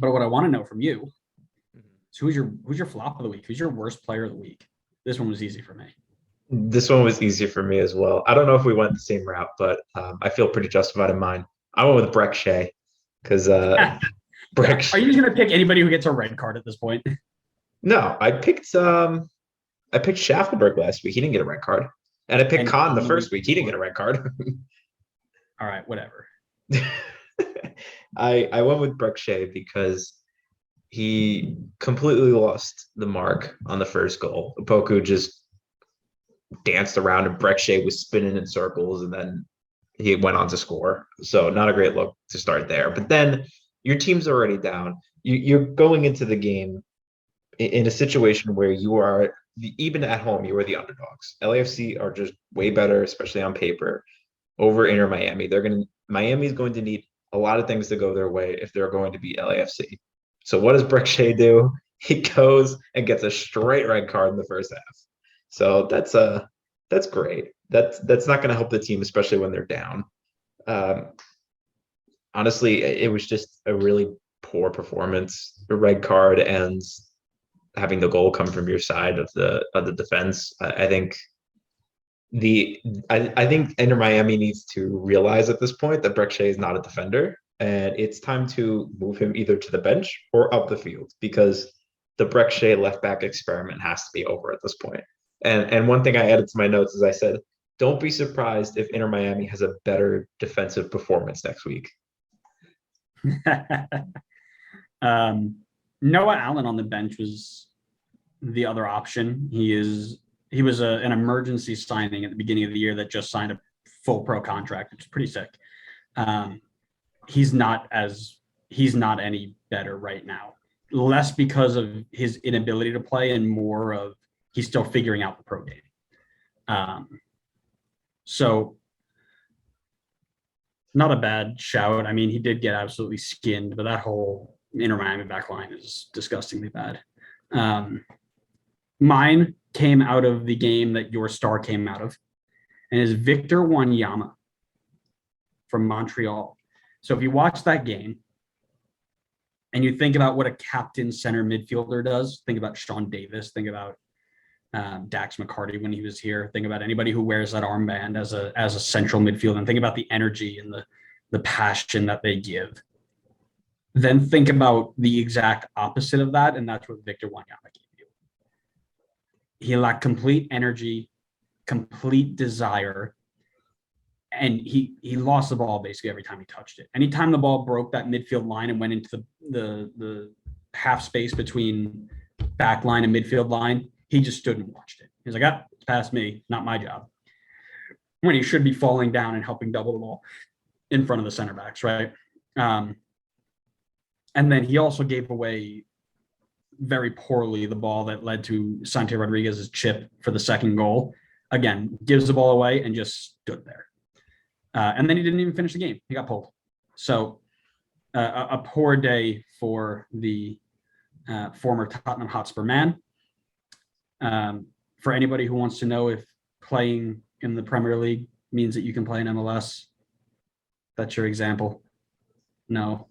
But what I want to know from you is who's your flop of the week? Who's your worst player of the week? This one was easy for me. This one was easy for me as well. I don't know if we went the same route, but I feel pretty justified in mine. I went with Breck Shea because Breck. Are you just gonna pick anybody who gets a red card at this point? No, I picked Schaffelberg last week. He didn't get a red card, and I picked And Kahn the first week. He didn't get a red card. All right, whatever. I went with Breck Shea because he completely lost the mark on the first goal. Poku just danced around and Breck Shea was spinning in circles and then he went on to score. So not a great look to start there. But then your team's already down. You're going into the game in a situation where you are even at home, you are the underdogs. LAFC are just way better, especially on paper, over Inter Miami. Miami's going to need a lot of things to go their way if they're going to beat LAFC. So what does Breck Shea do? He goes and gets a straight red card in the first half. So that's great. That's not going to help the team, especially when they're down. Honestly, it was just a really poor performance. A red card and having the goal come from your side of the defense. I think I think Inter Miami needs to realize at this point that Breck Shea is not a defender, and it's time to move him either to the bench or up the field because the Breck Shea left back experiment has to be over at this point. And one thing I added to my notes is I said, don't be surprised if Inter Miami has a better defensive performance next week. Noah Allen on the bench was the other option. He was an emergency signing at the beginning of the year that just signed a full pro contract, which is pretty sick. He's not any better right now. Less because of his inability to play and more of he's still figuring out the pro game. So not a bad shout. I mean, he did get absolutely skinned, but that whole Inter Miami back line is disgustingly bad. Mine came out of the game that your star came out of, and is Victor Wanyama from Montreal. So if you watch that game and you think about what a captain center midfielder does, think about Sean Davis, think about Dax McCarty when he was here, think about anybody who wears that armband as a central midfielder, and think about the energy and the passion that they give. Then think about the exact opposite of that, and that's what Victor Wanyama gave you. He lacked complete energy, complete desire, and he lost the ball basically every time he touched it. Anytime the ball broke that midfield line and went into the half space between back line and midfield line, he just stood and watched it. He's like, it's past me, not my job. When he should be falling down and helping double the ball in front of the center backs, right? And then he also gave away very poorly the ball that led to Santi Rodriguez's chip for the second goal. Again, gives the ball away and just stood there. And then he didn't even finish the game. He got pulled. So a poor day for the former Tottenham Hotspur man. For anybody who wants to know if playing in the Premier League means that you can play in MLS, that's your example. No,